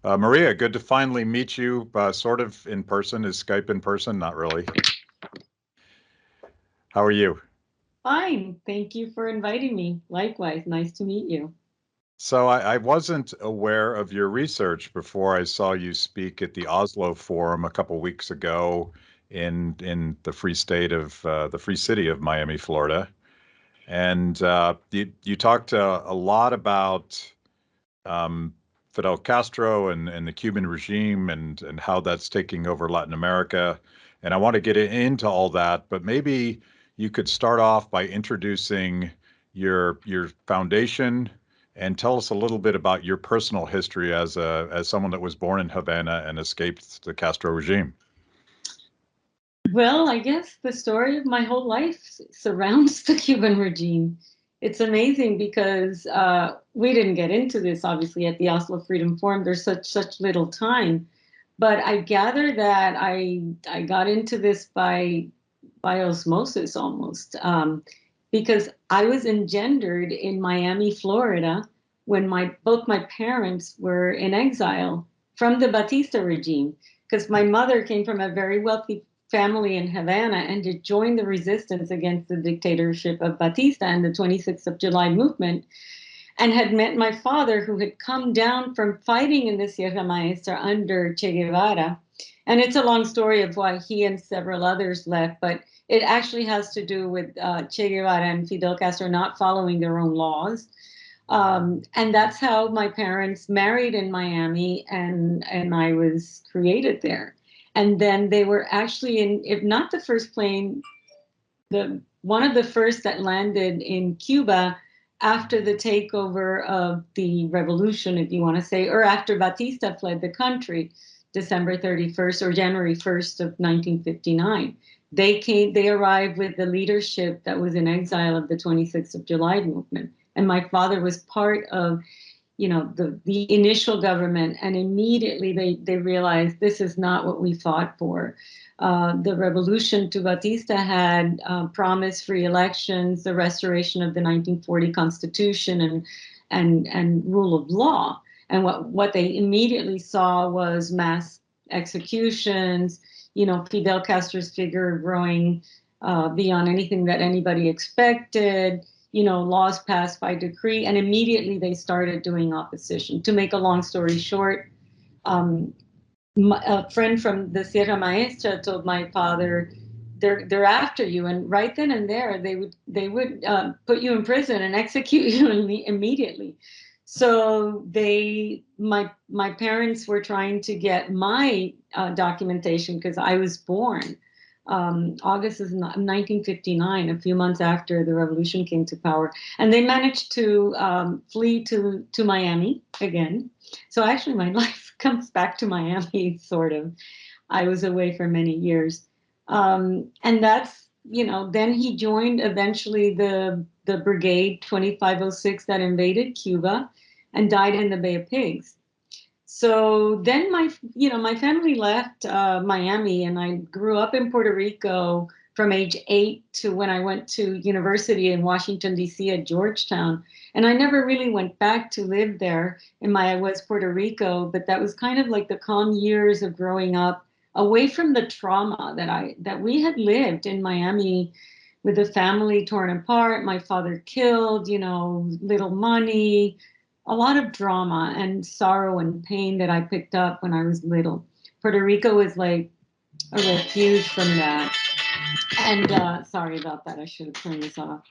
Maria, good to finally meet you, sort of in person. Is Skype in person? Not really. How are you? Fine. Thank you for inviting me. Likewise, nice to meet you. So I wasn't aware of your research before I saw you speak at the Oslo Forum a couple weeks ago in the free state of the free city of Miami, Florida. And you talked a lot about um, Fidel Castro and the Cuban regime and how that's taking over Latin America. And I want to get into all that, but maybe you could start off by introducing your foundation and tell us a little bit about your personal history as someone that was born in Havana and escaped the Castro regime. Well, I guess the story of my whole life surrounds the Cuban regime. It's amazing because we didn't get into this obviously at the Oslo Freedom Forum. There's such little time, but I gather that I got into this by osmosis almost, because I was engendered in Miami, Florida, when my both my parents were in exile from the Batista regime. Because my mother came from a very wealthy family in Havana and to join the resistance against the dictatorship of Batista and the 26th of July movement, and had met my father, who had come down from fighting in the Sierra Maestra under Che Guevara. And it's a long story of why he and several others left, but it actually has to do with Che Guevara and Fidel Castro not following their own laws. And that's how my parents married in Miami, and I was created there. And then they were actually in, if not the first plane, the one of the first that landed in Cuba after the takeover of the revolution, if you want to say, or after Batista fled the country, December 31st or January 1st of 1959. They arrived with the leadership that was in exile of the 26th of July movement. And my father was part of, the initial government, and immediately they realized this is not what we fought for. The revolution to Batista had promised free elections, the restoration of the 1940 Constitution, and rule of law. And what they immediately saw was mass executions, Fidel Castro's figure growing beyond anything that anybody expected, laws passed by decree, and immediately they started doing opposition. To make a long story short, a friend from the Sierra Maestra told my father, "They're after you," and right then and there they would put you in prison and execute you immediately. So my parents were trying to get my documentation because I was born August is 1959, a few months after the revolution came to power, and they managed to flee to Miami again. So actually, my life comes back to Miami, sort of. I was away for many years, and that's Then he joined eventually the Brigade 2506 that invaded Cuba, and died in the Bay of Pigs. So then my family left Miami, and I grew up in Puerto Rico from age 8 to when I went to university in Washington, D.C. at Georgetown. And I never really went back to live there in my West Puerto Rico, but that was kind of like the calm years of growing up away from the trauma that we had lived in Miami, with the family torn apart, my father killed, little money, a lot of drama and sorrow and pain that I picked up when I was little. Puerto Rico is like a refuge from that. And sorry about that. I should have turned this off.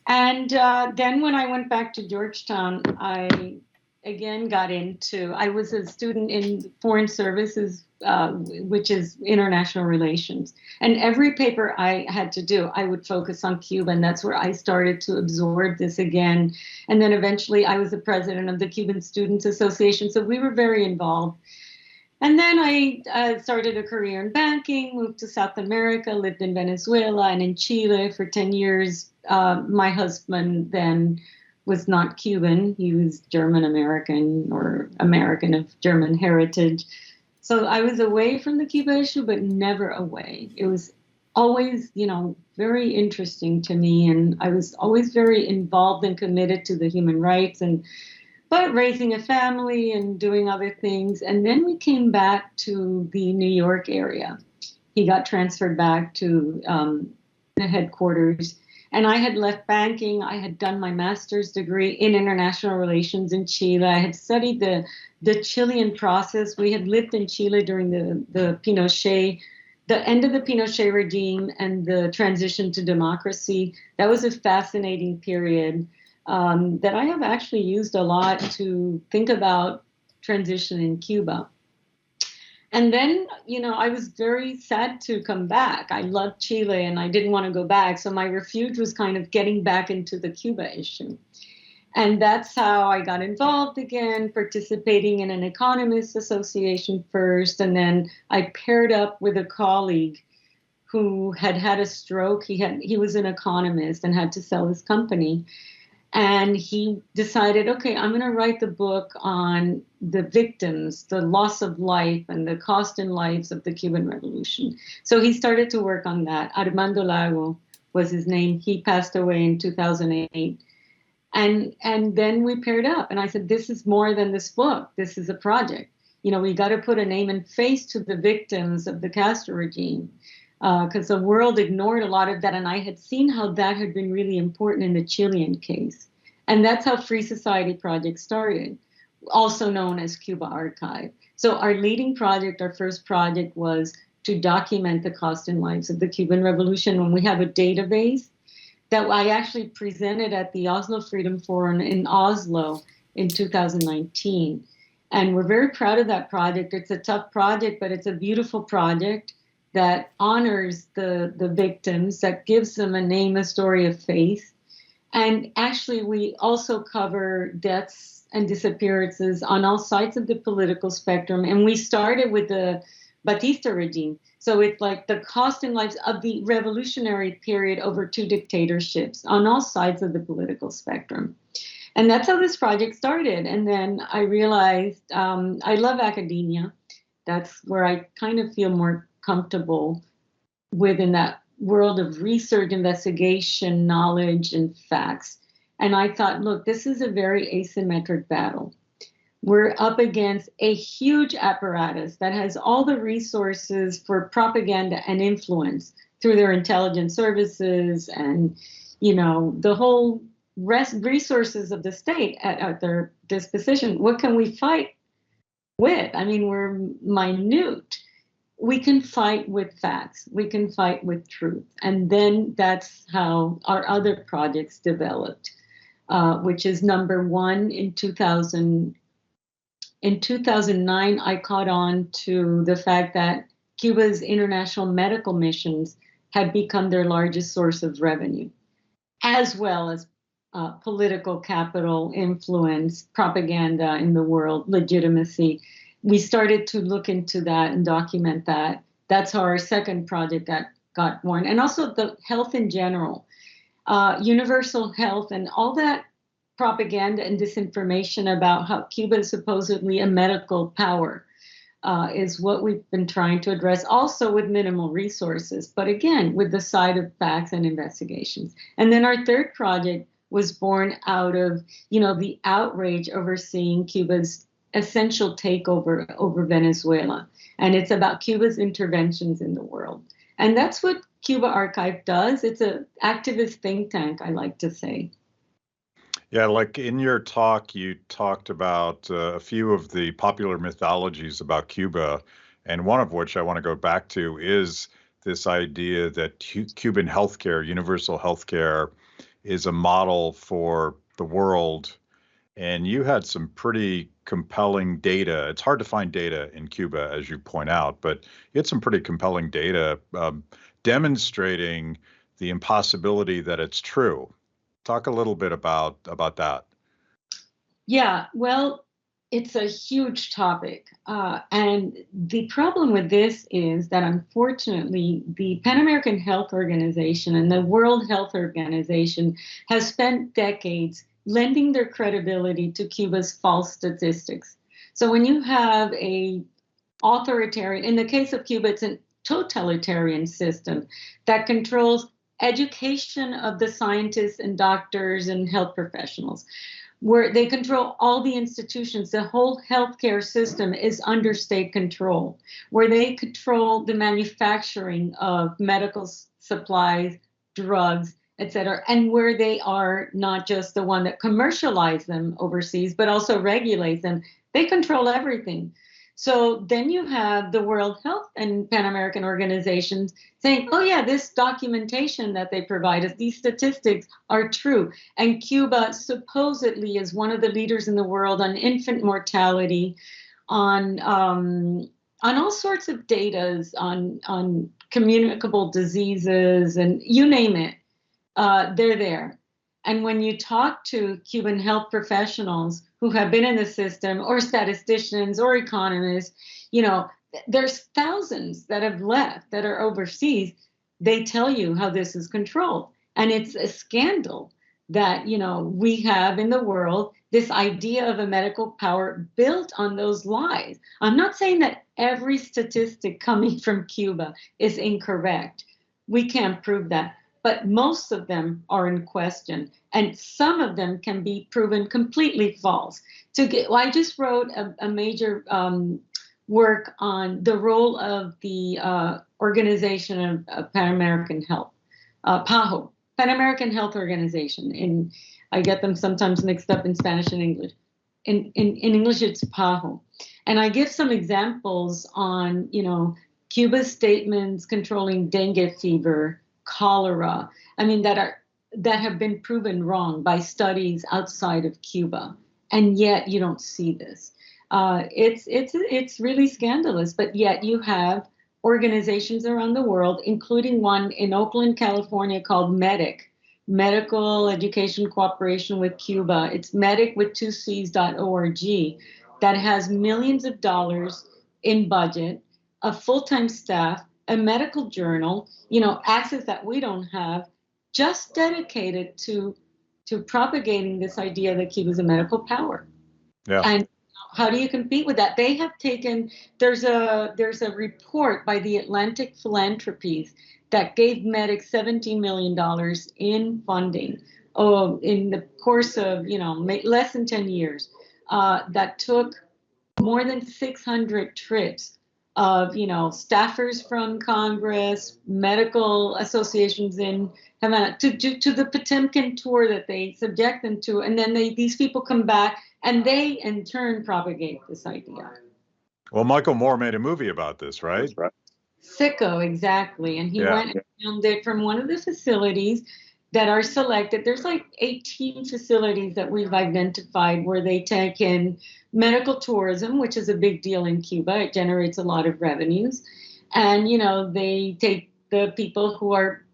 And then when I went back to Georgetown, I again I was a student in foreign services, which is international relations. And every paper I had to do, I would focus on Cuba. And that's where I started to absorb this again. And then eventually I was the president of the Cuban Students Association. So we were very involved. And then I started a career in banking, moved to South America, lived in Venezuela and in Chile for 10 years. My husband then was not Cuban. He was German American, or American of German heritage. So I was away from the Cuba issue, but never away. It was always, very interesting to me. And I was always very involved and committed to the human rights and but raising a family and doing other things. And then we came back to the New York area. He got transferred back to the headquarters. And I had left banking. I had done my master's degree in international relations in Chile. I had studied the Chilean process. We had lived in Chile during the Pinochet, the end of the Pinochet regime and the transition to democracy. That was a fascinating period that I have actually used a lot to think about transition in Cuba. And then, I was very sad to come back. I loved Chile and I didn't want to go back. So my refuge was kind of getting back into the Cuba issue. And that's how I got involved again, participating in an economist association first. And then I paired up with a colleague who had had a stroke. He was an economist and had to sell his company. And he decided, okay, I'm going to write the book on the victims, the loss of life, and the cost in lives of the Cuban Revolution. So he started to work on that. Armando Lago was his name. He passed away in 2008. And then we paired up. And I said, this is more than this book. This is a project. We got to put a name and face to the victims of the Castro regime. Because the world ignored a lot of that. And I had seen how that had been really important in the Chilean case. And that's how Free Society Project started, also known as Cuba Archive. So our leading project, our first project, was to document the cost and lives of the Cuban Revolution. When we have a database that I actually presented at the Oslo Freedom Forum in Oslo in 2019. And we're very proud of that project. It's a tough project, but it's a beautiful project that honors the victims, that gives them a name, a story of faith. And actually, we also cover deaths and disappearances on all sides of the political spectrum. And we started with the Batista regime. So it's like the cost in lives of the revolutionary period over two dictatorships on all sides of the political spectrum. And that's how this project started. And then I realized I love academia. That's where I kind of feel more comfortable within that world of research, investigation, knowledge, and facts. And I thought, look, this is a very asymmetric battle. We're up against a huge apparatus that has all the resources for propaganda and influence through their intelligence services and, the whole resources of the state at their disposition. What can we fight with? I mean, we're minute. We can fight with facts. We can fight with truth. And then that's how our other projects developed, which is number one in 2000. In 2009, I caught on to the fact that Cuba's international medical missions had become their largest source of revenue, as well as political capital, influence, propaganda in the world, legitimacy. We started to look into that and document that. That's how our second project got born. And also the health in general, universal health and all that propaganda and disinformation about how Cuba is supposedly a medical power is what we've been trying to address, also with minimal resources, but again, with the side of facts and investigations. And then our third project was born out of, the outrage over seeing Cuba's essential takeover over Venezuela. And it's about Cuba's interventions in the world. And that's what Cuba Archive does. It's an activist think tank, I like to say. Yeah, like in your talk, you talked about a few of the popular mythologies about Cuba, and one of which I want to go back to is this idea that Cuban healthcare, universal healthcare, is a model for the world. And you had some pretty compelling data. It's hard to find data in Cuba, as you point out, but you had some pretty compelling data demonstrating the impossibility that it's true. Talk a little bit about that. Yeah, well, it's a huge topic. And the problem with this is that unfortunately, the Pan American Health Organization and the World Health Organization has spent decades lending their credibility to Cuba's false statistics. So when you have a authoritarian, in the case of Cuba, it's a totalitarian system that controls education of the scientists and doctors and health professionals. where they control all the institutions. The whole healthcare system is under state control, where they control the manufacturing of medical supplies, drugs, etc., and where they are not just the one that commercialize them overseas, but also regulates them. They control everything. So then you have the World Health and Pan American organizations saying, oh, yeah, this documentation that they provide us, these statistics are true. And Cuba supposedly is one of the leaders in the world on infant mortality, on all sorts of data, on communicable diseases, and you name it, they're there. And when you talk to Cuban health professionals who have been in the system, or statisticians or economists, there's thousands that have left that are overseas. They tell you how this is controlled. And it's a scandal that, we have in the world this idea of a medical power built on those lies. I'm not saying that every statistic coming from Cuba is incorrect. We can't prove that. But most of them are in question, and some of them can be proven completely false. I just wrote a major work on the role of the Organization of Pan American Health, PAHO, Pan American Health Organization. I get them sometimes mixed up in Spanish and English. In English, it's PAHO, and I give some examples on Cuba's statements controlling dengue fever, cholera, that have been proven wrong by studies outside of Cuba, and yet you don't see this. It's really scandalous, but yet you have organizations around the world, including one in Oakland, California, called MEDIC, Medical Education Cooperation with Cuba. It's MEDIC with 2Cs.org, that has millions of dollars in budget, a full-time staff, a medical journal, access that we don't have, just dedicated to propagating this idea that Cuba is a medical power. Yeah. And how do you compete with that? They have taken, there's a report by the Atlantic Philanthropies that gave MEDIC $17 million in funding in the course of, less than 10 years, that took more than 600 trips of, staffers from Congress, medical associations in Havana, to the Potemkin tour that they subject them to. And then these people come back and they in turn propagate this idea. Well, Michael Moore made a movie about this, right? That's right. Sicko, exactly. And he went and filmed it from one of the facilities that are selected. There's like 18 facilities that we've identified where they take in medical tourism, which is a big deal in Cuba. It generates a lot of revenues. And, they take the people who are,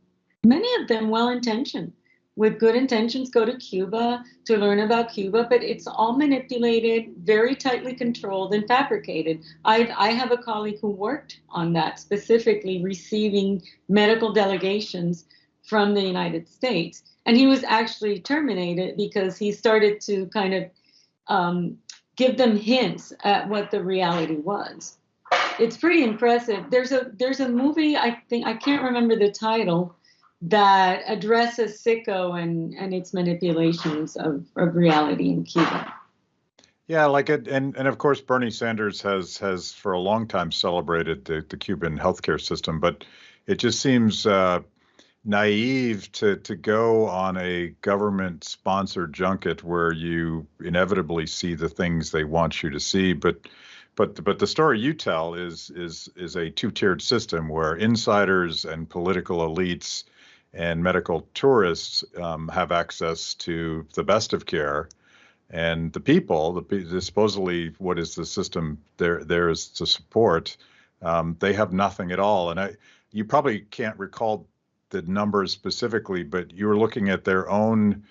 many of them well-intentioned, with good intentions, go to Cuba to learn about Cuba, but it's all manipulated, very tightly controlled and fabricated. I have a colleague who worked on that, specifically receiving medical delegations from the United States. And he was actually terminated because he started to kind of give them hints at what the reality was. It's pretty impressive. There's a movie, I can't remember the title, that addresses Sicko and its manipulations of reality in Cuba. Yeah, and of course Bernie Sanders has for a long time celebrated the Cuban healthcare system, but it just seems naive to go on a government-sponsored junket where you inevitably see the things they want you to see. But the story you tell is a two-tiered system where insiders and political elites and medical tourists have access to the best of care, and the people, supposedly what is the system there is to support, they have nothing at all. And you probably can't recall the numbers specifically, but you were looking at their own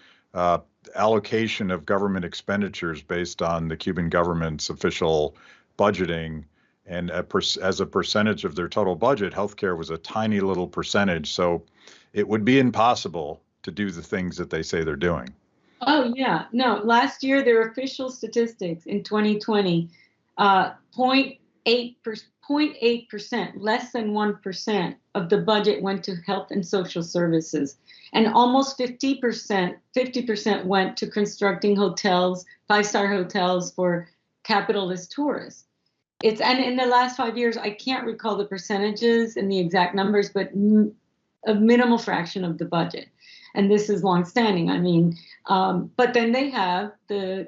allocation of government expenditures based on the Cuban government's official budgeting. And as a percentage of their total budget, healthcare was a tiny little percentage. So it would be impossible to do the things that they say they're doing. Oh, yeah. No, last year, their official statistics in 2020, 0.8% 0.8%, less than 1% of the budget went to health and social services. And almost 50% went to constructing hotels, five-star hotels for capitalist tourists. And in the last 5 years, I can't recall the percentages and the exact numbers, but a minimal fraction of the budget. And this is longstanding. I mean, but then they have the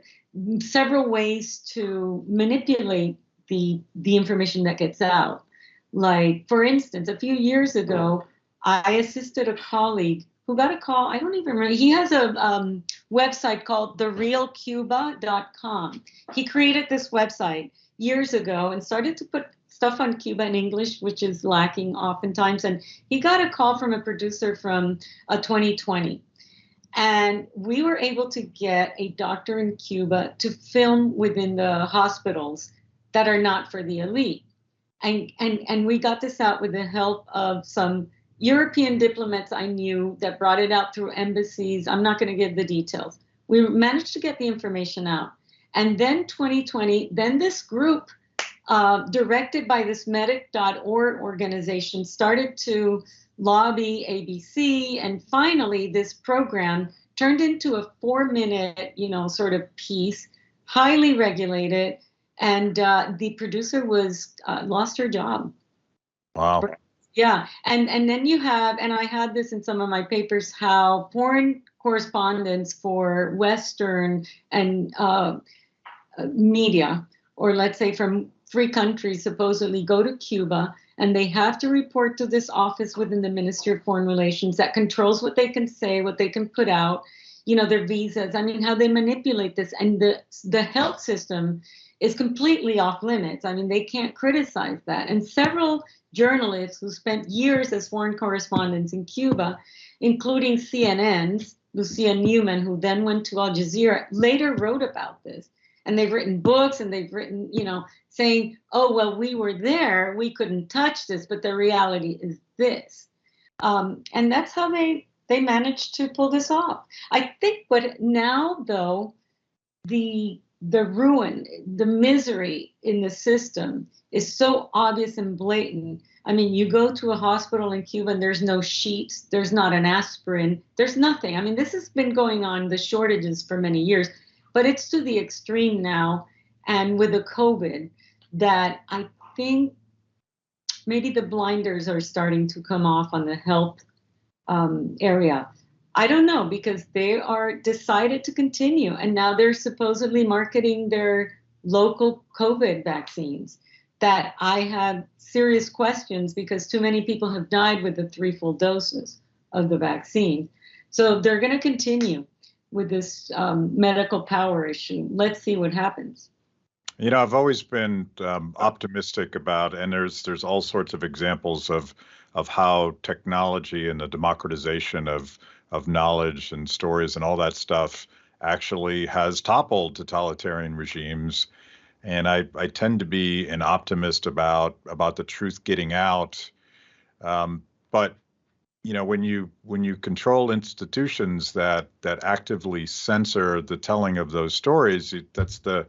several ways to manipulate the information that gets out. Like, for instance, a few years ago, I assisted a colleague who got a call. I don't even remember. He has a website called therealcuba.com. He created this website years ago and started to put stuff on Cuba in English, which is lacking oftentimes. And he got a call from a producer from 2020. And we were able to get a doctor in Cuba to film within the hospitals that are not for the elite. And we got this out with the help of some European diplomats I knew that brought it out through embassies. I'm not going to give the details. We managed to get the information out. And then 2020, then this group, directed by this medic.org organization, started to lobby ABC. And finally, this program turned into a 4-minute, sort of piece, highly regulated. And the producer lost her job. Wow. Yeah. And then you have, and I had this in some of my papers, how foreign correspondents for Western and media, or let's say from free countries, supposedly go to Cuba, and they have to report to this office within the Ministry of Foreign Relations that controls what they can say, what they can put out, their visas. I mean, how they manipulate this. And the health system is completely off limits. I mean, they can't criticize that. And several journalists who spent years as foreign correspondents in Cuba, including CNN's Lucia Newman, who then went to Al Jazeera, later wrote about this. And they've written books, and they've written, saying, oh, well, we were there, we couldn't touch this, but the reality is this. And that's how they managed to pull this off. I think, but now, though, the ruin, the misery in the system is so obvious and blatant. I mean, you go to a hospital in Cuba and there's no sheets, there's not an aspirin, there's nothing. I mean, this has been going on, the shortages, for many years. But it's to the extreme now, and with the COVID, that I think maybe the blinders are starting to come off on the health area. I don't know, because they are decided to continue, and now they're supposedly marketing their local COVID vaccines that I have serious questions, because too many people have died with the 3 full doses of the vaccine. So they're going to continue with this medical power issue. Let's see what happens. I've always been optimistic about, and there's all sorts of examples of how technology and the democratization of knowledge and stories and all that stuff actually has toppled totalitarian regimes. And I tend to be an optimist about the truth getting out. But when you control institutions that actively censor the telling of those stories, that's the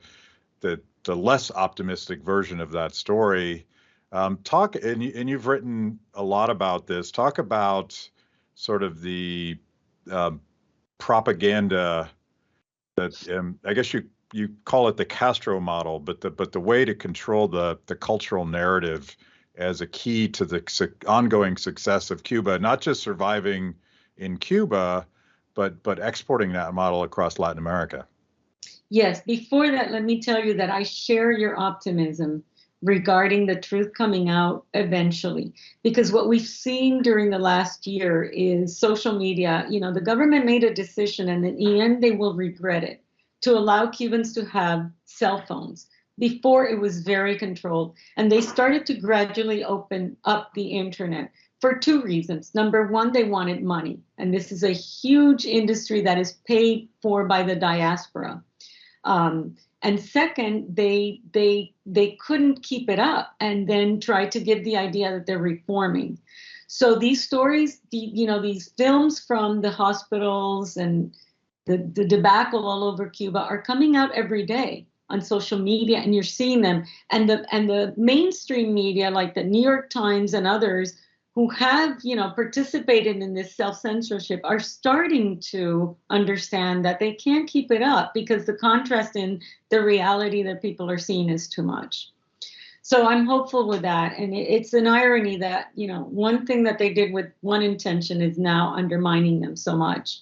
less optimistic version of that story. And you've written a lot about this. Talk about sort of the propaganda that I guess you call it the Castro model, but the way to control the cultural narrative as a key to the ongoing success of Cuba, not just surviving in Cuba, but exporting that model across Latin America. Yes. Before that, let me tell you that I share your optimism regarding the truth coming out eventually, because what we've seen during the last year is social media. The government made a decision, and in the end, they will regret it, to allow Cubans to have cell phones. Before, it was very controlled, and they started to gradually open up the internet for 2 reasons. Number one, they wanted money, and this is a huge industry that is paid for by the diaspora. And second, they couldn't keep it up, and then tried to give the idea that they're reforming. So these stories, these films from the hospitals and the debacle all over Cuba are coming out every day. on social media, and you're seeing them. And the mainstream media, like the New York Times and others, who have, participated in this self-censorship, are starting to understand that they can't keep it up because the contrast in the reality that people are seeing is too much. So I'm hopeful with that. And it's an irony that, one thing that they did with one intention is now undermining them so much.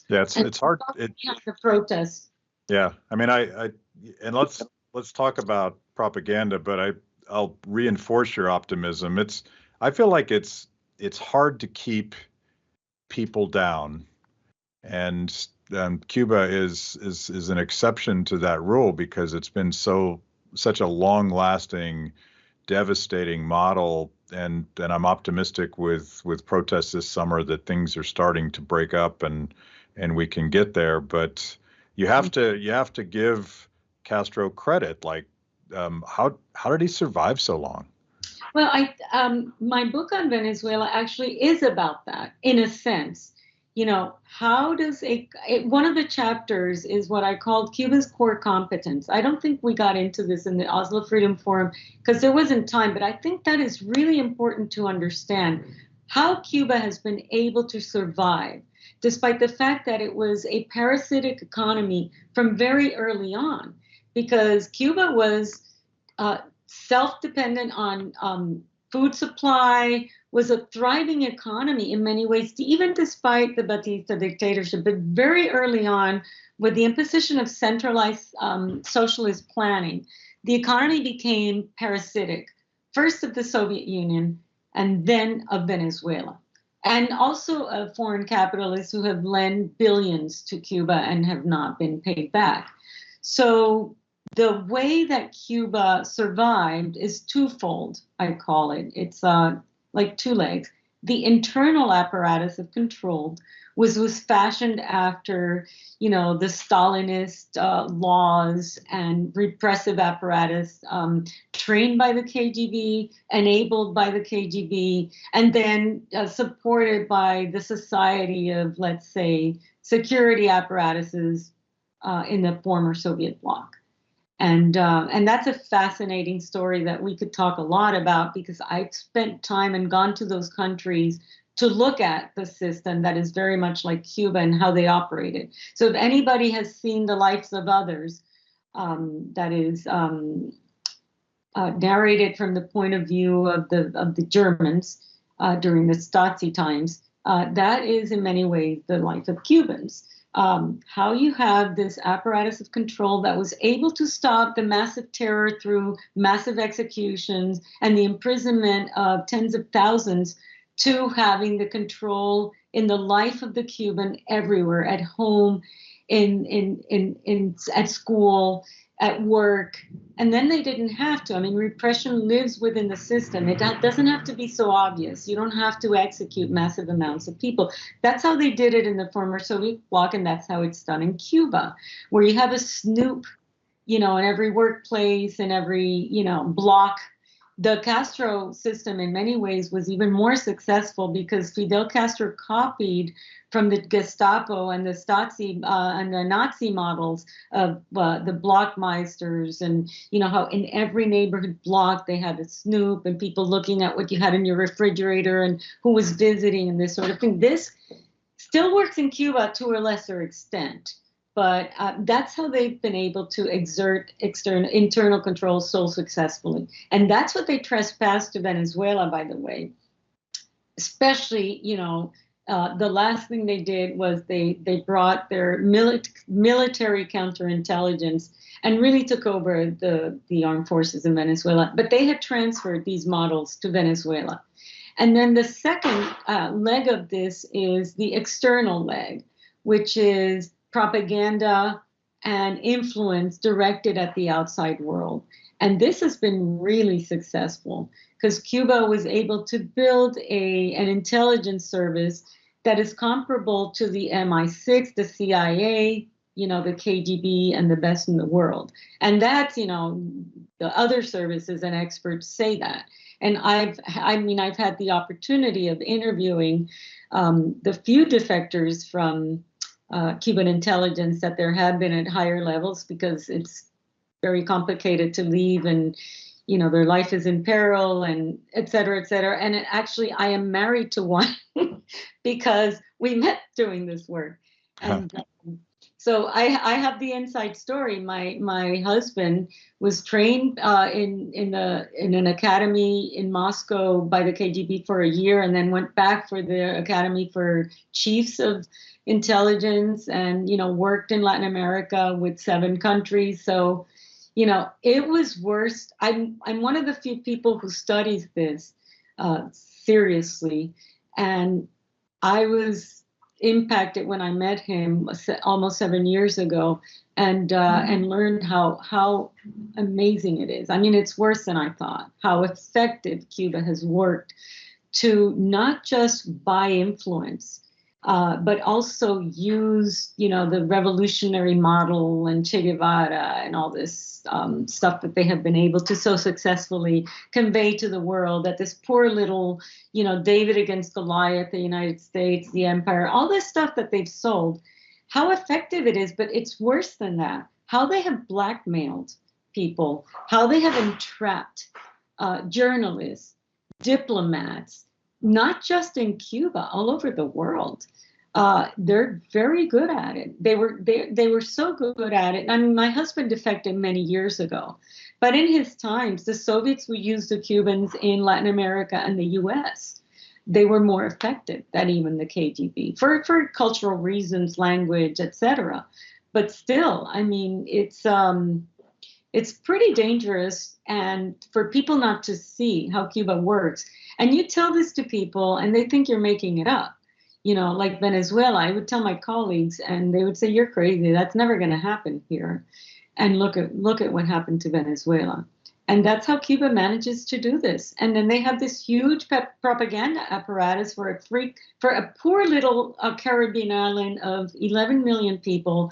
Yeah, And it's hard. The protest. Yeah, I mean, and let's talk about propaganda, but I'll reinforce your optimism. I feel like it's hard to keep people down, and Cuba is an exception to that rule because it's been such a long-lasting, devastating model, and I'm optimistic with protests this summer that things are starting to break up and we can get there. But you have to give Castro credit. Like, how did he survive so long? Well, my book on Venezuela actually is about that in a sense. How does one of the chapters is what I called Cuba's core competence. I don't think we got into this in the Oslo Freedom Forum because there wasn't time, but I think that is really important to understand how Cuba has been able to survive, despite the fact that it was a parasitic economy from very early on, because Cuba was self-dependent on food supply, was a thriving economy in many ways, even despite the Batista dictatorship. But very early on, with the imposition of centralized socialist planning, the economy became parasitic, first of the Soviet Union and then of Venezuela. And also of foreign capitalists who have lent billions to Cuba and have not been paid back. So the way that Cuba survived is twofold, I call it. It's like two legs. The internal apparatus of control was fashioned after, the Stalinist laws and repressive apparatus trained by the KGB, enabled by the KGB, and then supported by the society of, let's say, security apparatuses in the former Soviet bloc. And that's a fascinating story that we could talk a lot about because I've spent time and gone to those countries to look at the system that is very much like Cuba and how they operated. So if anybody has seen The Lives of Others, that is narrated from the point of view of the Germans during the Stasi times, that is in many ways the life of Cubans. How you have this apparatus of control that was able to stop the massive terror through massive executions and the imprisonment of tens of thousands, to having the control in the life of the Cuban everywhere, at home, at school, at work. And then they didn't have to. I mean, repression lives within the system. It doesn't have to be so obvious. You don't have to execute massive amounts of people. That's how they did it in the former Soviet bloc, and that's how it's done in Cuba, where you have a snoop, in every workplace, in every, block. The Castro system in many ways was even more successful because Fidel Castro copied from the Gestapo and the Stasi and the Nazi models of the blockmeisters, and how in every neighborhood block they had a snoop and people looking at what you had in your refrigerator and who was visiting and this sort of thing. This still works in Cuba to a lesser extent. But that's how they've been able to exert internal control so successfully. And that's what they trespassed to Venezuela, by the way. Especially, the last thing they did was they brought their military counterintelligence and really took over the armed forces in Venezuela. But they had transferred these models to Venezuela. And then the second leg of this is the external leg, which is propaganda and influence directed at the outside world. And this has been really successful because Cuba was able to build an intelligence service that is comparable to the MI6, the CIA, the KGB, and the best in the world. And that's, the other services and experts say that. And I've had the opportunity of interviewing the few defectors from Cuban intelligence that there have been at higher levels, because it's very complicated to leave, and their life is in peril, and et cetera, et cetera. And actually, I am married to one because we met doing this work. And so I have the inside story. My husband was trained in an academy in Moscow by the KGB for a year, and then went back for the Academy for Chiefs of Intelligence, and worked in Latin America with 7 countries. So it was worse. I'm one of the few people who studies this seriously, and I was impacted when I met him almost 7 years ago, and learned how amazing it is. I mean, it's worse than I thought. How effective Cuba has worked to not just buy influence, but also use, the revolutionary model and Che Guevara and all this stuff that they have been able to so successfully convey to the world, that this poor little, David against Goliath, the United States, the empire, all this stuff that they've sold, how effective it is. But it's worse than that. How they have blackmailed people, how they have entrapped journalists, diplomats, not just in Cuba, all over the world. They're very good at it. They were so good at it. I mean, my husband defected many years ago, but in his times, the Soviets would use the Cubans in Latin America and the U.S. They were more effective than even the KGB for cultural reasons, language, etc. But still, I mean, it's pretty dangerous, and for people not to see how Cuba works. And you tell this to people and they think you're making it up. Like Venezuela, I would tell my colleagues and they would say, you're crazy. That's never going to happen here. And look at what happened to Venezuela. And that's how Cuba manages to do this. And then they have this huge propaganda apparatus for a poor little Caribbean island of 11 million people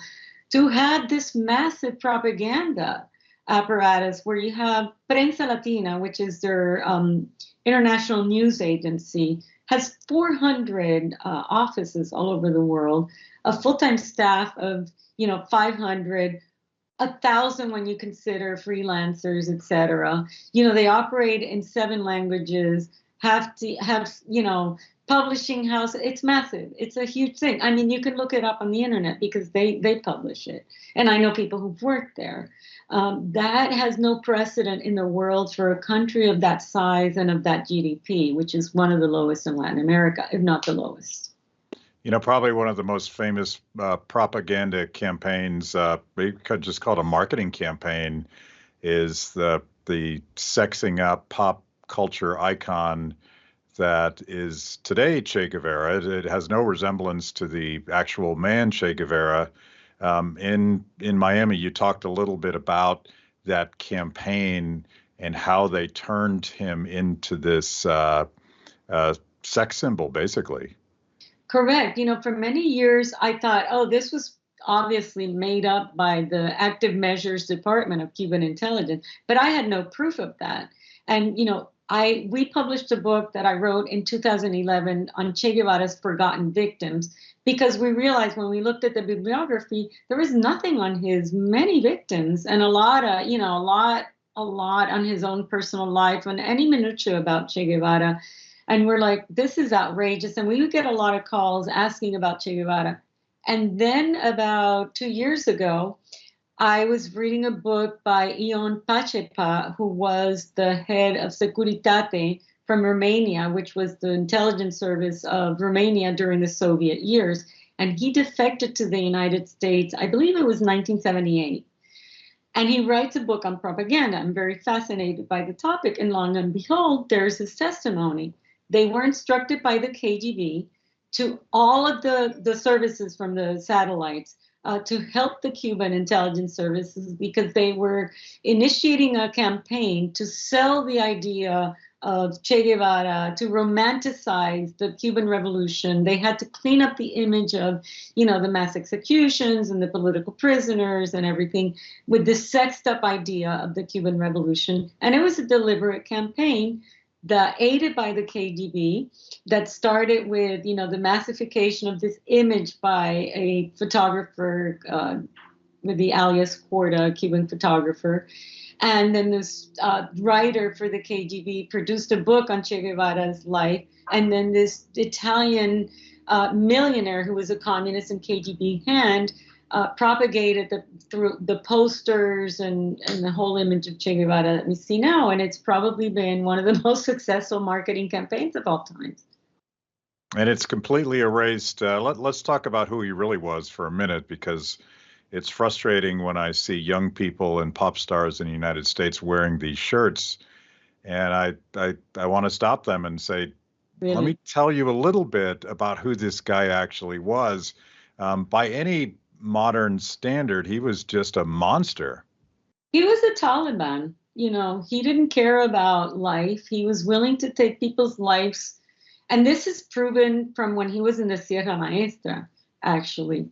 to have this massive propaganda apparatus where you have Prensa Latina, which is their international news agency, has 400 offices all over the world, a full-time staff of 500, 1,000 when you consider freelancers, etc. They operate in 7 languages, have publishing house. It's massive. It's a huge thing. I mean, you can look it up on the internet because they publish it, and I know people who've worked there. That has no precedent in the world for a country of that size and of that GDP, which is one of the lowest in Latin America, if not the lowest. Probably one of the most famous propaganda campaigns, we could just call it a marketing campaign, is the sexing up pop culture icon that is today Che Guevara. It has no resemblance to the actual man Che Guevara. In Miami, you talked a little bit about that campaign and how they turned him into this sex symbol, basically. Correct. For many years, I thought, oh, this was obviously made up by the Active Measures Department of Cuban intelligence, but I had no proof of that. And, we published a book that I wrote in 2011 on Che Guevara's forgotten victims, because we realized when we looked at the bibliography, there was nothing on his many victims, and a lot on his own personal life and any minutia about Che Guevara. And we're like, this is outrageous. And we would get a lot of calls asking about Che Guevara. And then about 2 years ago, I was reading a book by Ion Pacepa, who was the head of Securitate from Romania, which was the intelligence service of Romania during the Soviet years. And he defected to the United States, I believe it was 1978. And he writes a book on propaganda. I'm very fascinated by the topic. And long and behold, there's his testimony. They were instructed by the KGB to all of the services from the satellites to help the Cuban intelligence services, because they were initiating a campaign to sell the idea of Che Guevara, to romanticize the Cuban Revolution. They had to clean up the image of, the mass executions and the political prisoners and everything with this sexed up idea of the Cuban Revolution. And it was a deliberate campaign that aided by the KGB that started with, the massification of this image by a photographer, with the alias Corda, a Cuban photographer. And then this writer for the KGB produced a book on Che Guevara's life. And then this Italian millionaire who was a communist and KGB hand propagated through the posters and the whole image of Che Guevara that we see now. And it's probably been one of the most successful marketing campaigns of all times. And it's completely erased. Let's talk about who he really was for a minute, because it's frustrating when I see young people and pop stars in the United States wearing these shirts, and I want to stop them and say, Really? let me tell you a little bit about who this guy actually was. By any modern standard, he was just a monster. He was a Taliban. You know, he didn't care about life. He was willing to take people's lives. And this is proven from when he was in the Sierra Maestra, actually.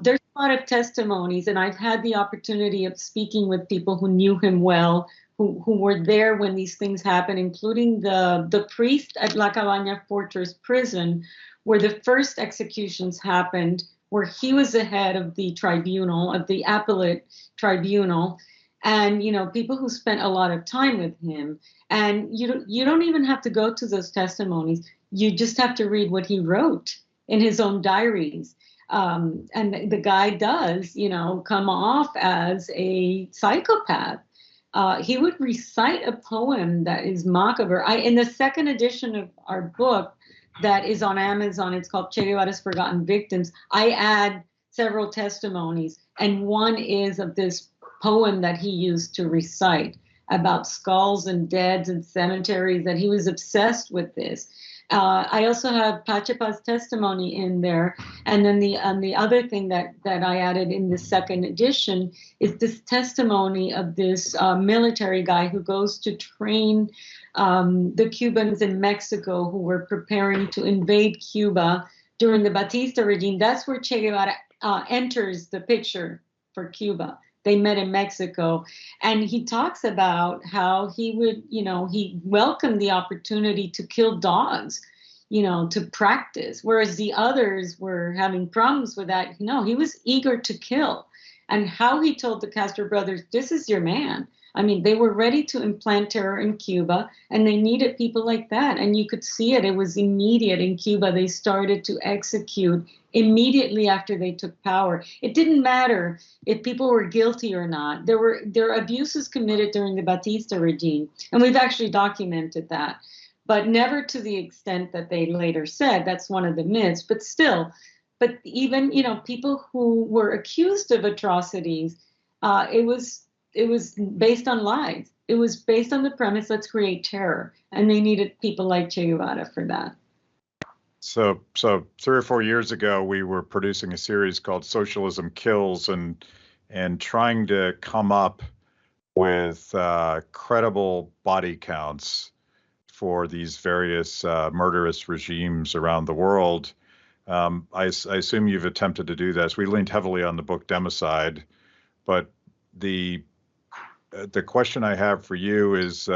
There's a lot of testimonies, and I've had the opportunity of speaking with people who knew him well, who were there when these things happened, including the priest at La Cabaña Fortress prison, where the first executions happened, where he was the head of the tribunal, of the appellate tribunal. And, you know, people who spent a lot of time with him. And you don't even have to go to those testimonies. You just have to read what he wrote in his own diaries. And the guy does, you know, come off as a psychopath. He would recite a poem that is macabre. In the second edition of our book that is on Amazon, it's called Che Guevara's Forgotten Victims, I add several testimonies. And one is of this poem that he used to recite about skulls and deads and cemeteries, that he was obsessed with this. I also have Pachapa's testimony in there. And then the other thing that I added in the second edition is this testimony of this military guy who goes to train the Cubans in Mexico who were preparing to invade Cuba during the Batista regime. That's where Che Guevara enters the picture for Cuba. They met in Mexico, and he talks about how he would, you know, he welcomed the opportunity to kill dogs, you know, to practice, whereas the others were having problems with that. No, he was eager to kill. And how he told the Castro brothers, this is your man. I mean, they were ready to implant terror in Cuba, and they needed people like that. And you could see it. It was immediate in Cuba. They started to execute immediately after they took power. It didn't matter if people were guilty or not. There were abuses committed during the Batista regime, and we've actually documented that, but never to the extent that they later said. That's one of the myths, but still. But even, you know, people who were accused of atrocities, it was based on lies. It was based on the premise, let's create terror. And they needed people like Che Guevara for that. So 3 or 4 years ago, we were producing a series called Socialism Kills, and trying to come up with credible body counts for these various murderous regimes around the world. I assume you've attempted to do this. We leaned heavily on the book Democide, but the question I have for you is,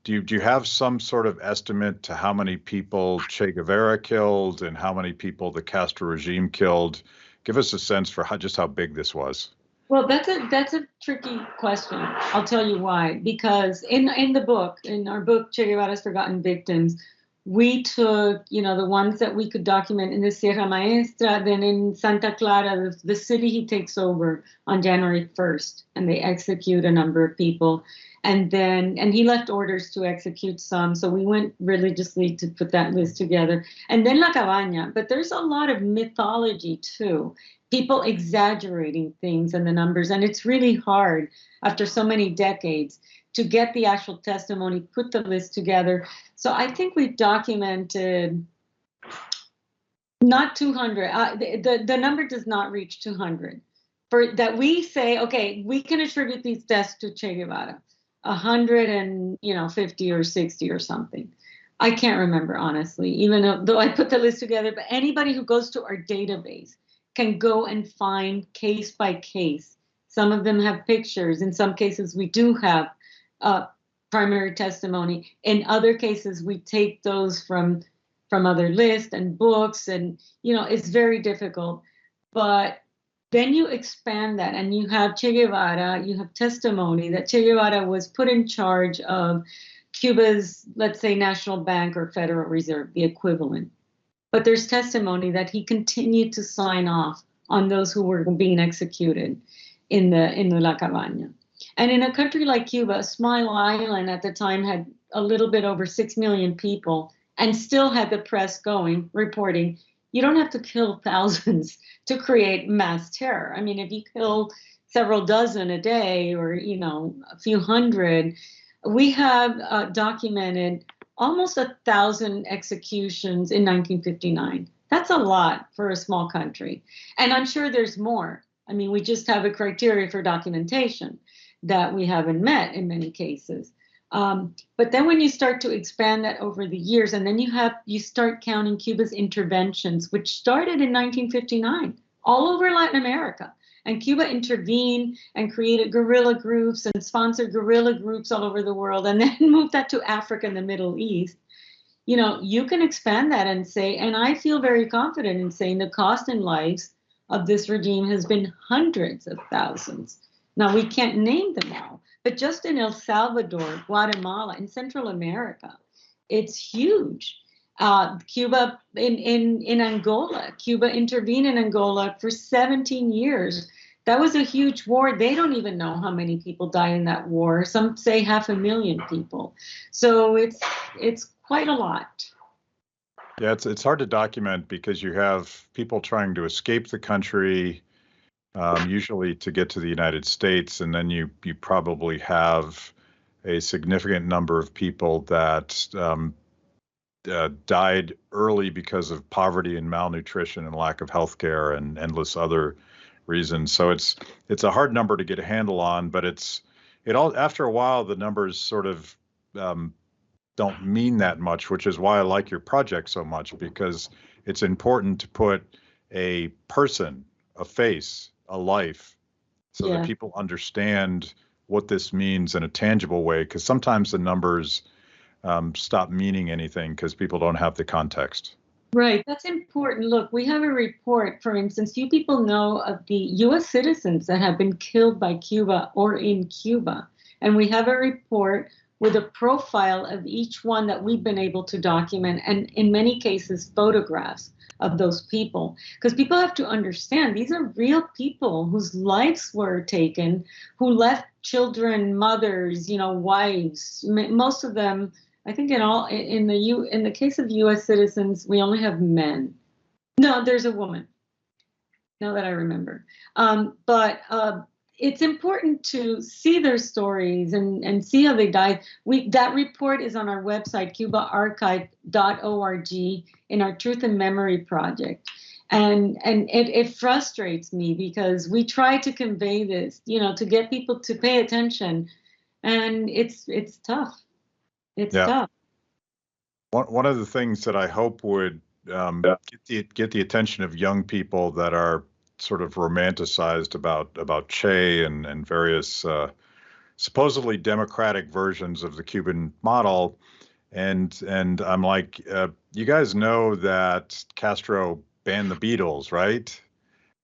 do you have some sort of estimate to how many people Che Guevara killed and how many people the Castro regime killed? Give us a sense for just how big this was. Well, that's a tricky question. I'll tell you why. Because in our book, Che Guevara's Forgotten Victims, we took, you know, the ones that we could document in the Sierra Maestra, then in Santa Clara, the city he takes over on January 1st, and they execute a number of people. And he left orders to execute some. So we went religiously to put that list together. And then La Cabaña. But there's a lot of mythology, too. People exaggerating things and the numbers. And it's really hard after so many decades to get the actual testimony, put the list together. So I think we've documented not 200. The number does not reach 200. For that we say, okay, we can attribute these deaths to Che Guevara. 150 or 60 or something. I can't remember, honestly, even though I put the list together. But anybody who goes to our database can go and find case by case. Some of them have pictures. In some cases, we do have primary testimony. In other cases, we take those from other lists and books. And, you know, it's very difficult. But then you expand that and you have Che Guevara, you have testimony that Che Guevara was put in charge of Cuba's, let's say, National Bank or Federal Reserve, the equivalent. But there's testimony that he continued to sign off on those who were being executed in the La Cabaña. And in a country like Cuba, a small island at the time had a little bit over 6 million people and still had the press going, reporting, you don't have to kill thousands to create mass terror. I mean, if you kill several dozen a day or, a few hundred, we have documented almost 1,000 executions in 1959. That's a lot for a small country. And I'm sure there's more. I mean, we just have a criteria for documentation that we haven't met in many cases. But then when you start to expand that over the years, and then you start counting Cuba's interventions, which started in 1959 all over Latin America. And Cuba intervened and created guerrilla groups and sponsored guerrilla groups all over the world, and then moved that to Africa and the Middle East. You can expand that and say, and I feel very confident in saying the cost in lives of this regime has been hundreds of thousands. Now, we can't name them all, but just in El Salvador, Guatemala, in Central America, it's huge. Cuba, in Angola, Cuba intervened in Angola for 17 years. That was a huge war. They don't even know how many people died in that war. Some say 500,000 people. So it's quite a lot. Yeah, it's hard to document because you have people trying to escape the country, usually to get to the United States, and then you probably have a significant number of people that died early because of poverty and malnutrition and lack of health care and endless other reasons. So it's a hard number to get a handle on, but after a while the numbers sort of don't mean that much, which is why I like your project so much, because it's important to put a person, a face, a life, so that people understand what this means in a tangible way, because sometimes the numbers stop meaning anything because people don't have the context. Right, that's important. Look, we have a report, for instance, few people know of the US citizens that have been killed by Cuba or in Cuba. And we have a report with a profile of each one that we've been able to document, and in many cases, photographs of those people. Because people have to understand, these are real people whose lives were taken, who left children, mothers, wives, most of them. I think in the case of U.S. citizens, we only have men. No, there's a woman. Now that I remember, but it's important to see their stories and see how they died. That report is on our website, cubaarchive.org, in our Truth and Memory project, and it frustrates me because we try to convey this, to get people to pay attention, and it's tough. It's tough. One of the things that I hope would get the attention of young people that are sort of romanticized about Che and various supposedly democratic versions of the Cuban model, and I'm like, you guys know that Castro banned the Beatles, right?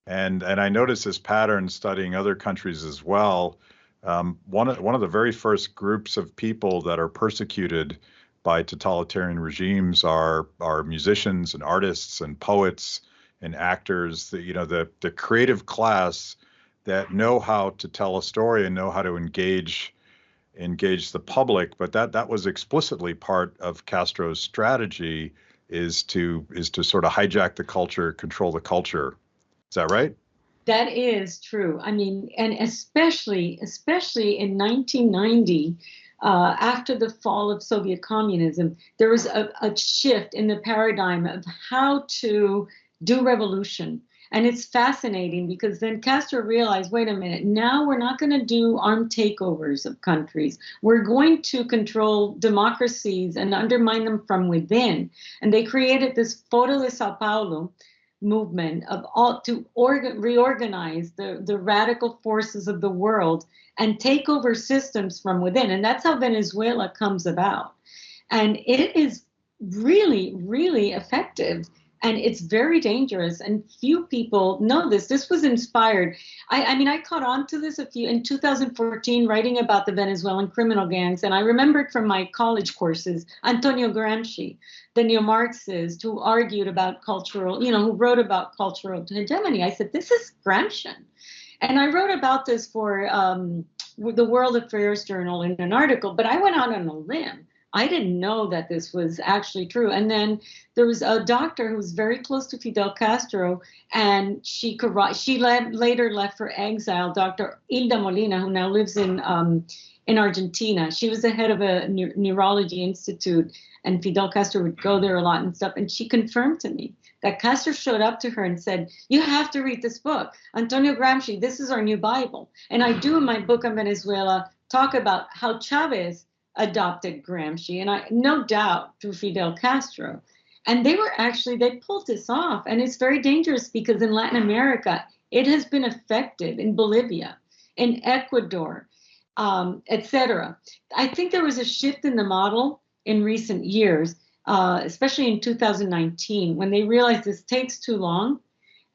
And I noticed this pattern studying other countries as well. One of the very first groups of people that are persecuted by totalitarian regimes are musicians and artists and poets and actors. The creative class that know how to tell a story and know how to engage the public. But that was explicitly part of Castro's strategy, is to sort of hijack the culture, control the culture. Is that right? That is true. I mean, and especially in 1990, after the fall of Soviet communism, there was a shift in the paradigm of how to do revolution. And it's fascinating because then Castro realized, wait a minute, now we're not going to do armed takeovers of countries. We're going to control democracies and undermine them from within. And they created this Foro de Sao Paulo movement to reorganize the radical forces of the world and take over systems from within. And that's how Venezuela comes about. And it is really, really effective. And it's very dangerous, and few people know this. This was inspired. I mean, I caught on to this in 2014, writing about the Venezuelan criminal gangs, and I remembered from my college courses Antonio Gramsci, the neo-Marxist who argued about cultural, who wrote about cultural hegemony. I said, this is Gramscian. And I wrote about this for the World Affairs Journal in an article, but I went out on a limb. I didn't know that this was actually true. And then there was a doctor who was very close to Fidel Castro, and she later left for exile, Dr. Hilda Molina, who now lives in Argentina. She was the head of a neurology institute, and Fidel Castro would go there a lot and stuff. And she confirmed to me that Castro showed up to her and said, you have to read this book. Antonio Gramsci, this is our new Bible. And I do in my book on Venezuela talk about how Chavez adopted Gramsci, and I no doubt through Fidel Castro. And they pulled this off. And it's very dangerous because in Latin America, it has been effective in Bolivia, in Ecuador, etc. I think there was a shift in the model in recent years, especially in 2019, when they realized this takes too long,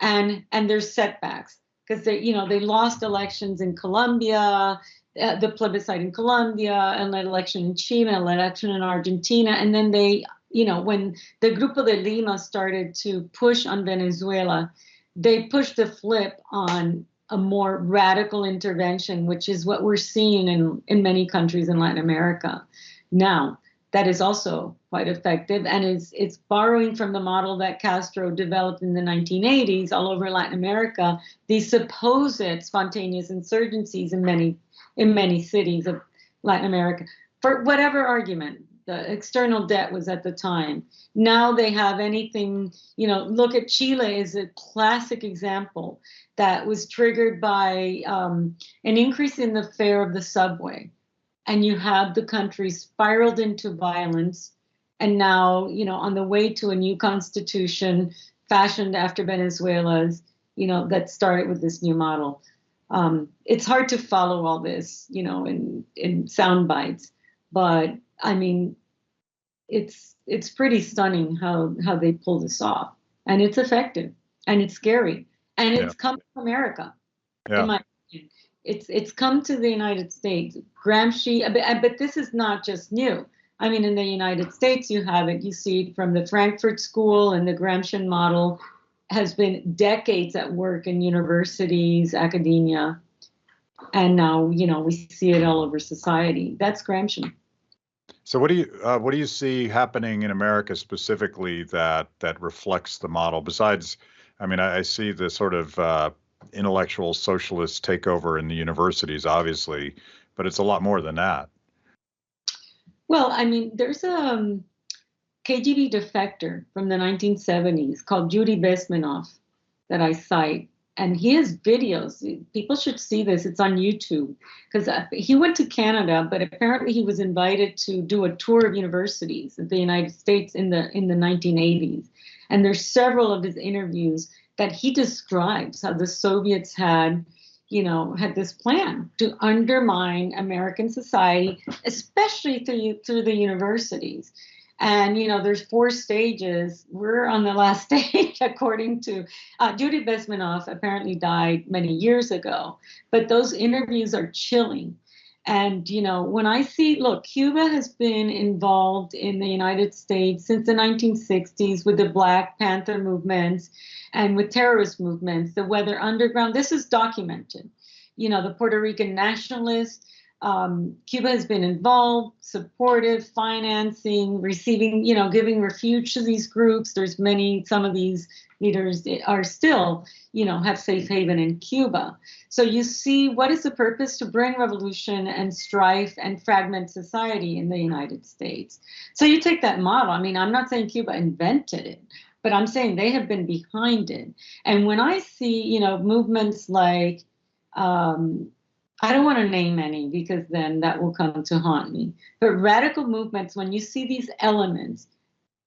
and there's setbacks because they lost elections in Colombia, the plebiscite in Colombia, an election in Chile, an election in Argentina, and then when the Grupo de Lima started to push on Venezuela, they pushed the flip on a more radical intervention, which is what we're seeing in many countries in Latin America now. That is also quite effective, and it's borrowing from the model that Castro developed in the 1980s all over Latin America, these supposed spontaneous insurgencies in many cities of Latin America, for whatever argument. The external debt was at the time. Now they have anything, look at Chile is a classic example that was triggered by an increase in the fare of the subway. And you have the country spiraled into violence. And now, on the way to a new constitution fashioned after Venezuela's, that started with this new model. It's hard to follow all this, in sound bites, but I mean, it's pretty stunning how they pull this off, and it's effective, and it's scary, and it's come to America, in my opinion. It's come to the United States. Gramsci, but this is not just new. I mean, in the United States, you have it. You see it from the Frankfurt School, and the Gramscian model has been decades at work in universities, academia, and now we see it all over society. That's Gramscian. So what do you see happening in America specifically that reflects the model? Besides, I mean, I see the sort of intellectual socialist takeover in the universities, obviously, but it's a lot more than that. Well, I mean, there's a KGB defector from the 1970s called Yuri Bezmenov that I cite, and he has videos. People should see this. It's on YouTube, because he went to Canada, but apparently he was invited to do a tour of universities in the United States in the 1980s. And there's several of his interviews that he describes how the Soviets had this plan to undermine American society, especially through the universities. And, there's 4 stages. We're on the last stage, according to Yuri Bezmenov, apparently died many years ago. But those interviews are chilling. And, when I see, look, Cuba has been involved in the United States since the 1960s with the Black Panther movements and with terrorist movements, the Weather Underground. This is documented. The Puerto Rican nationalists. Cuba has been involved, supportive, financing, receiving, giving refuge to these groups. Some of these leaders are still, have safe haven in Cuba. So you see, what is the purpose? To bring revolution and strife and fragment society in the United States. So you take that model. I mean, I'm not saying Cuba invented it, but I'm saying they have been behind it. And when I see, movements like, I don't want to name any because then that will come to haunt me. But radical movements, when you see these elements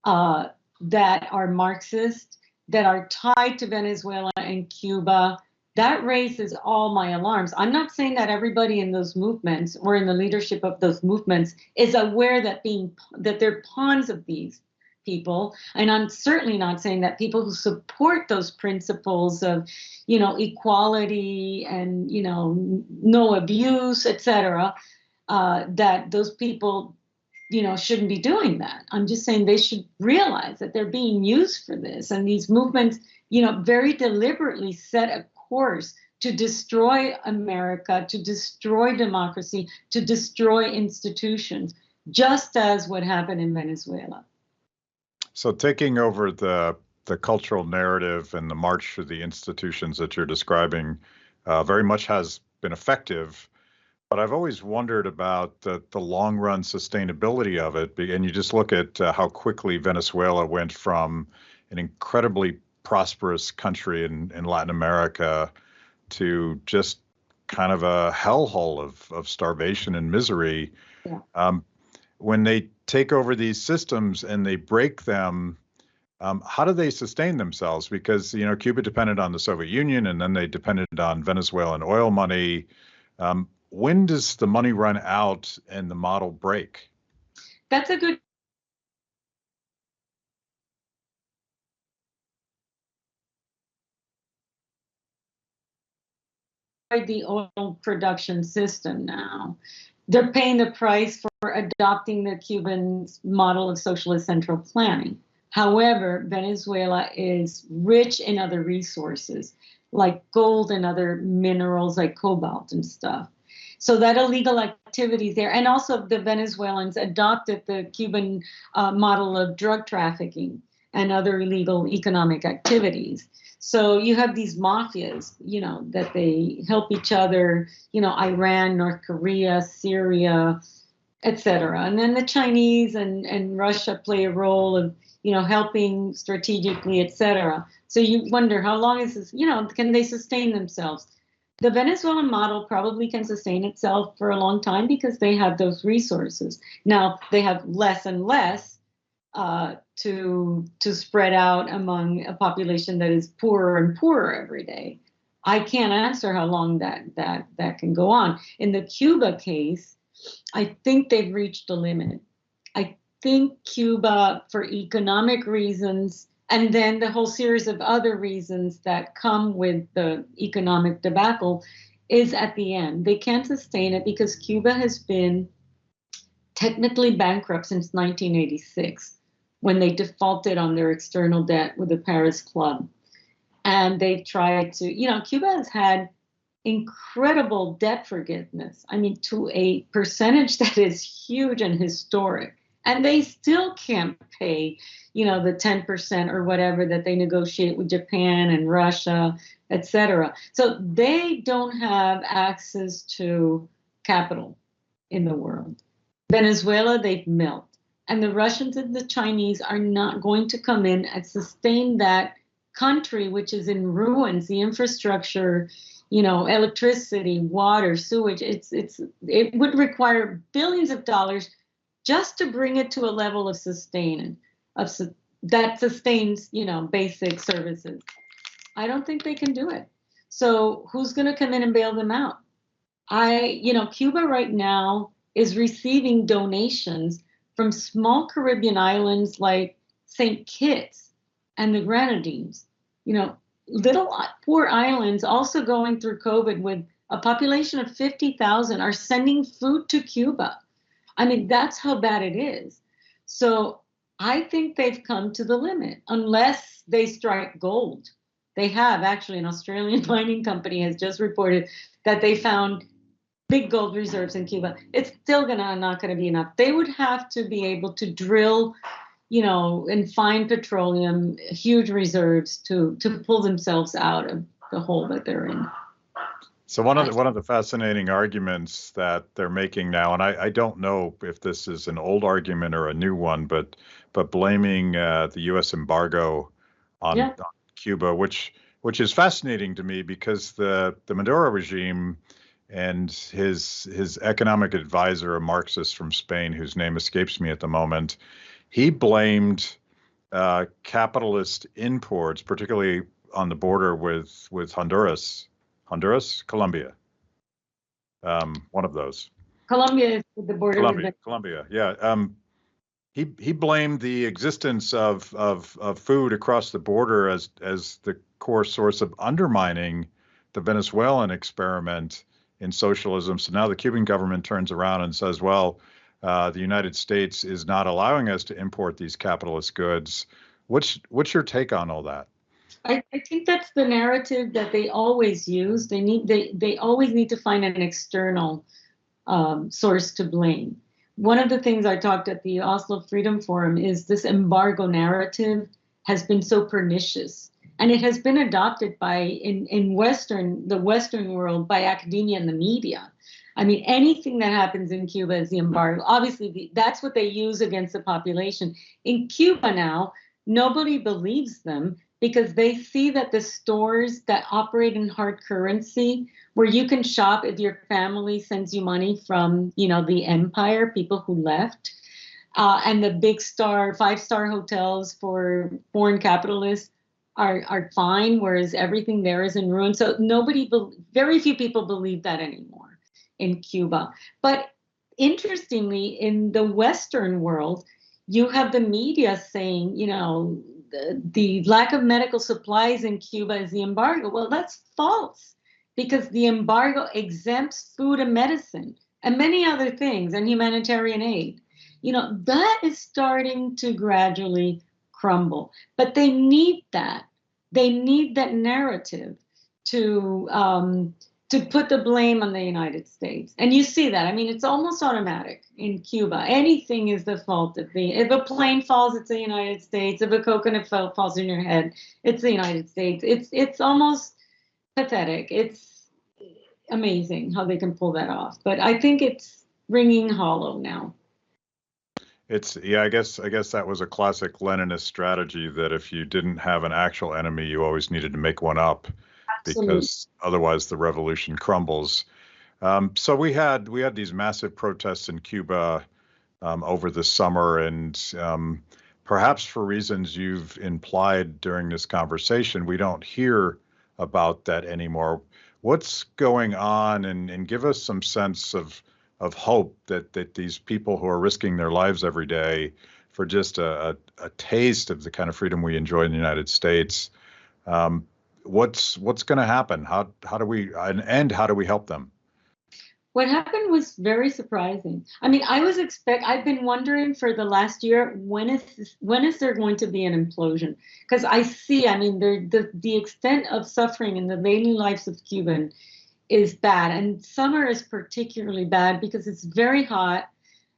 that are Marxist, that are tied to Venezuela and Cuba, that raises all my alarms. I'm not saying that everybody in those movements or in the leadership of those movements is aware that they're pawns of these people, and I'm certainly not saying that people who support those principles of, equality and, no abuse, etc., that those people, shouldn't be doing that. I'm just saying they should realize that they're being used for this, and these movements, very deliberately set a course to destroy America, to destroy democracy, to destroy institutions, just as what happened in Venezuela. So taking over the cultural narrative and the march through the institutions that you're describing very much has been effective. But I've always wondered about the long run sustainability of it. And you just look at how quickly Venezuela went from an incredibly prosperous country in Latin America to just kind of a hellhole of starvation and misery. Yeah. When they take over these systems and they break them, how do they sustain themselves? Because, Cuba depended on the Soviet Union, and then they depended on Venezuelan oil money. When does the money run out and the model break? That's a good the oil production system now. They're paying the price for adopting the Cuban model of socialist central planning. However, Venezuela is rich in other resources like gold and other minerals like cobalt and stuff. So that illegal activity there, and also the Venezuelans adopted the Cuban model of drug trafficking and other illegal economic activities. So you have these mafias, that they help each other, Iran, North Korea, Syria, etc. And then the Chinese and Russia play a role of, helping strategically, etc. So you wonder how long is this, can they sustain themselves? The Venezuelan model probably can sustain itself for a long time because they have those resources. Now they have less and less to spread out among a population that is poorer and poorer every day. I can't answer how long that can go on. In the Cuba case, I think they've reached a limit. I think Cuba, for economic reasons, and then the whole series of other reasons that come with the economic debacle, is at the end. They can't sustain it because Cuba has been technically bankrupt since 1986, when they defaulted on their external debt with the Paris Club. And they tried to, Cuba has had incredible debt forgiveness. I mean, to a percentage that is huge and historic. And they still can't pay, the 10% or whatever that they negotiate with Japan and Russia, et cetera. So they don't have access to capital in the world. Venezuela, they've melted. And the Russians and the Chinese are not going to come in and sustain that country, which is in ruins, the infrastructure, electricity, water, sewage. It would require billions of dollars just to bring it to a level of that sustains, basic services. I don't think they can do it. So who's going to come in and bail them out? Cuba right now is receiving donations from small Caribbean islands like St. Kitts and the Grenadines, little poor islands also going through COVID with a population of 50,000 are sending food to Cuba. I mean, that's how bad it is. So I think they've come to the limit unless they strike gold. They have actually, an Australian mining company has just reported that they found big gold reserves in Cuba. It's still not going to be enough. They would have to be able to drill, and find petroleum, huge reserves to pull themselves out of the hole that they're in. So one of the fascinating arguments that they're making now, and I don't know if this is an old argument or a new one, but blaming the U.S. embargo on Cuba, which is fascinating to me because the Maduro regime and his economic advisor, a Marxist from Spain whose name escapes me at the moment, he blamed capitalist imports, particularly on the border with Colombia. One of those. Colombia is the border with Colombia, yeah. He blamed the existence of food across the border as the core source of undermining the Venezuelan experiment in socialism. So now the Cuban government turns around and says, well, the United States is not allowing us to import these capitalist goods. What's your take on all that? I think that's the narrative that they always use. They always need to find an external source to blame. One of the things I talked at the Oslo Freedom Forum is this embargo narrative has been so pernicious, and it has been adopted by in the Western world by academia and the media. I mean, anything that happens in Cuba is the embargo. Obviously, that's what they use against the population. In Cuba now, nobody believes them because they see that the stores that operate in hard currency, where you can shop if your family sends you money from, the empire, people who left, and the big star, 5-star hotels for foreign capitalists are fine, whereas everything there is in ruin. So very few people believe that anymore in Cuba. But interestingly, in the Western world, you have the media saying, the lack of medical supplies in Cuba is the embargo. Well, that's false, because the embargo exempts food and medicine and many other things, and humanitarian aid. That is starting to gradually crumble. But they need that. They need that narrative to put the blame on the United States. And you see that. I mean, it's almost automatic in Cuba. Anything is the fault of if a plane falls, it's the United States. If a coconut falls in your head, it's the United States. It's almost pathetic. It's amazing how they can pull that off. But I think it's ringing hollow now. Yeah, I guess that was a classic Leninist strategy, that if you didn't have an actual enemy, you always needed to make one up. Absolutely. Because otherwise the revolution crumbles. So we had these massive protests in Cuba over the summer, and perhaps for reasons you've implied during this conversation, we don't hear about that anymore. What's going on, and give us some sense of hope that these people who are risking their lives every day for just a taste of the kind of freedom we enjoy in the United States. What's going to happen? How do we help them? What happened was very surprising. I mean, I've been wondering for the last year, when is there going to be an implosion? Because I mean, the extent of suffering in the daily lives of Cuban is bad. And summer is particularly bad because it's very hot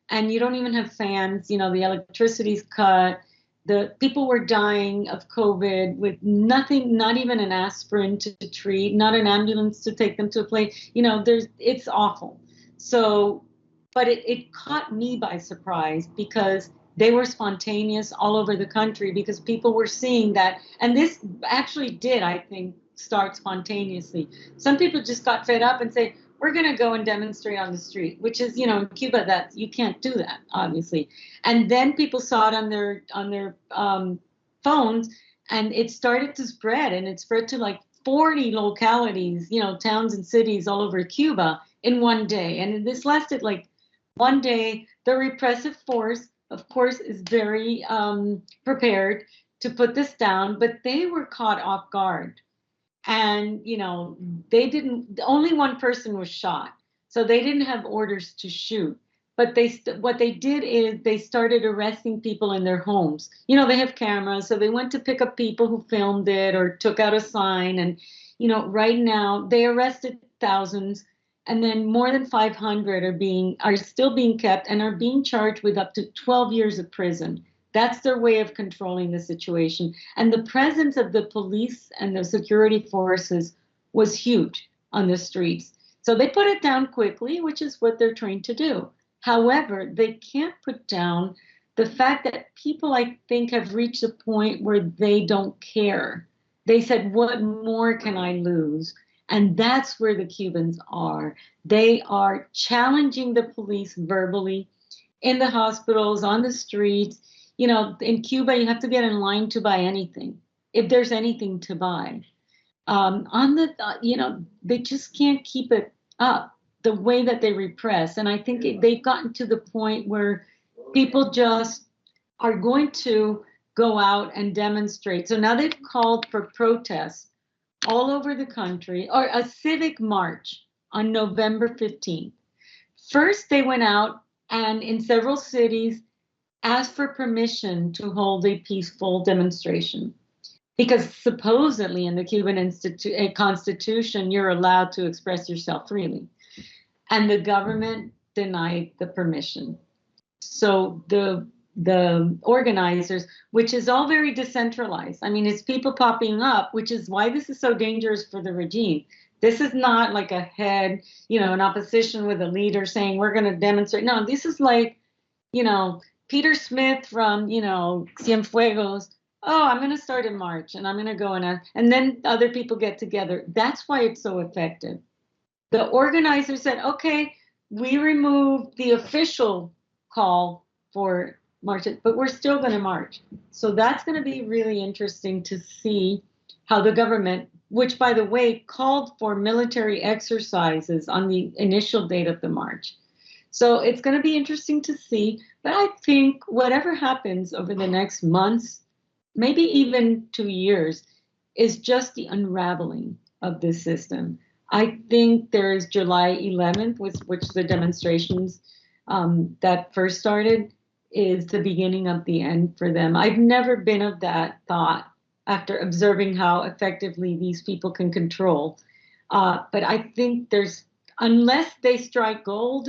and you don't even have fans. The electricity's cut. The people were dying of COVID with nothing, not even an aspirin to treat, not an ambulance to take them to a place. It's awful. So, but it caught me by surprise because they were spontaneous all over the country, because people were seeing that. And this actually did, I think, start spontaneously. Some people just got fed up and say, we're going to go and demonstrate on the street, which is, in Cuba, that you can't do that, obviously. And then people saw it on their phones, and it started to spread, and it spread to like 40 localities, towns and cities all over Cuba in one day. And this lasted like one day. The repressive force, of course, is very prepared to put this down, but they were caught off guard. And only one person was shot, so they didn't have orders to shoot. But what they did is they started arresting people in their homes. They have cameras, so they went to pick up people who filmed it or took out a sign. And right now they arrested thousands, and then more than 500 are still being kept and are being charged with up to 12 years of prison. That's their way of controlling the situation. And the presence of the police and the security forces was huge on the streets. So they put it down quickly, which is what they're trained to do. However, they can't put down the fact that people, I think, have reached a point where they don't care. They said, what more can I lose? And that's where the Cubans are. They are challenging the police verbally in the hospitals, on the streets. In Cuba, you have to get in line to buy anything, if there's anything to buy. They just can't keep it up the way that they repress. And I think they've gotten to the point where people just are going to go out and demonstrate. So now they've called for protests all over the country, or a civic march on November 15th. First, they went out and in several cities asked for permission to hold a peaceful demonstration. Because supposedly in the Cuban constitution, you're allowed to express yourself freely. And the government denied the permission. So the organizers, which is all very decentralized. I mean, it's people popping up, which is why this is so dangerous for the regime. This is not like a head, an opposition with a leader saying, we're going to demonstrate. No, this is like, Peter Smith from, Cienfuegos. Oh, I'm going to start a march and I'm going to go and then other people get together. That's why it's so effective. The organizers said, okay, we removed the official call for marches, but we're still going to march. So that's going to be really interesting to see how the government, which by the way, called for military exercises on the initial date of the march. So it's going to be interesting to see. But I think whatever happens over the next months, maybe even 2 years, is just the unraveling of this system. I think there is July 11th, which the demonstrations that first started is the beginning of the end for them. I've never been of that thought after observing how effectively these people can control. But I think unless they strike gold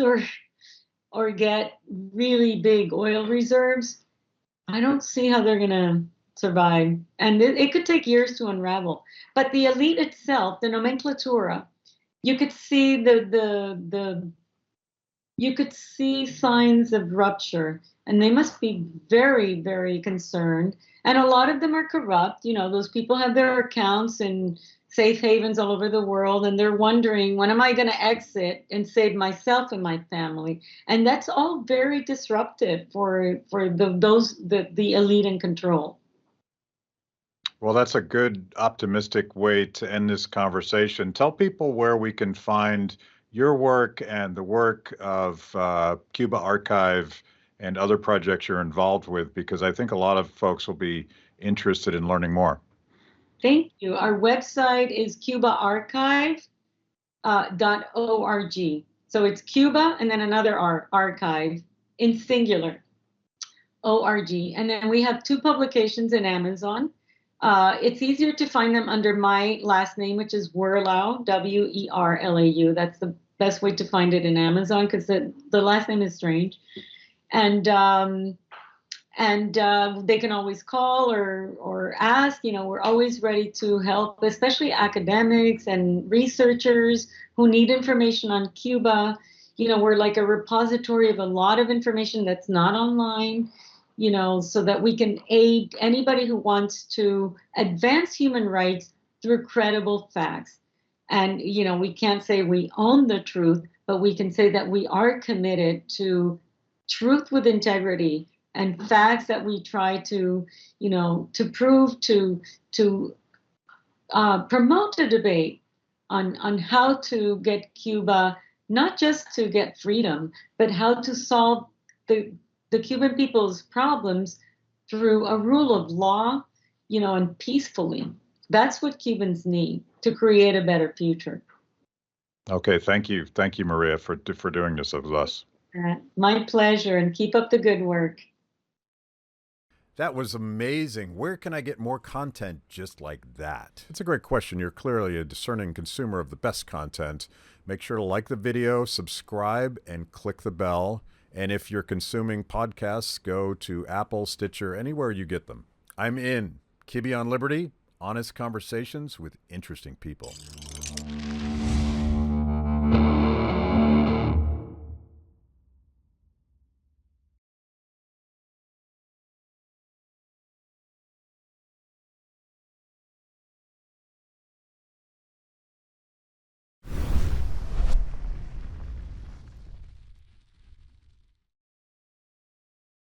or get really big oil reserves, I don't see how they're going to survive. And it could take years to unravel. But the elite itself, the nomenclatura, you could see you could see signs of rupture, and they must be very, very concerned. And a lot of them are corrupt. Those people have their accounts in safe havens all over the world, and they're wondering, when am I going to exit and save myself and my family? And that's all very disruptive for the elite in control. Well, that's a good optimistic way to end this conversation. Tell people where we can find your work and the work of Cuba Archive and other projects you're involved with, because I think a lot of folks will be interested in learning more. Thank you. Our website is cubaarchive.org. So it's Cuba and then another archive in singular, org. And then we have 2 publications in Amazon. It's easier to find them under my last name, which is Werlau, Werlau. That's the best way to find it in Amazon because the last name is strange. And they can always call or ask. We're always ready to help, especially academics and researchers who need information on Cuba. We're like a repository of a lot of information that's not online. So that we can aid anybody who wants to advance human rights through credible facts. And, we can't say we own the truth, but we can say that we are committed to truth with integrity and facts that we try to prove, to promote a debate on how to get Cuba, not just to get freedom, but how to solve the Cuban people's problems through a rule of law, and peacefully. That's what Cubans need to create a better future. Okay, thank you. Thank you, Maria, for doing this with us. My pleasure, and keep up the good work. That was amazing. Where can I get more content just like that? It's a great question. You're clearly a discerning consumer of the best content. Make sure to like the video, subscribe, and click the bell. And if you're consuming podcasts, go to Apple, Stitcher, anywhere you get them. I'm in. Kibbe on Liberty, honest conversations with interesting people.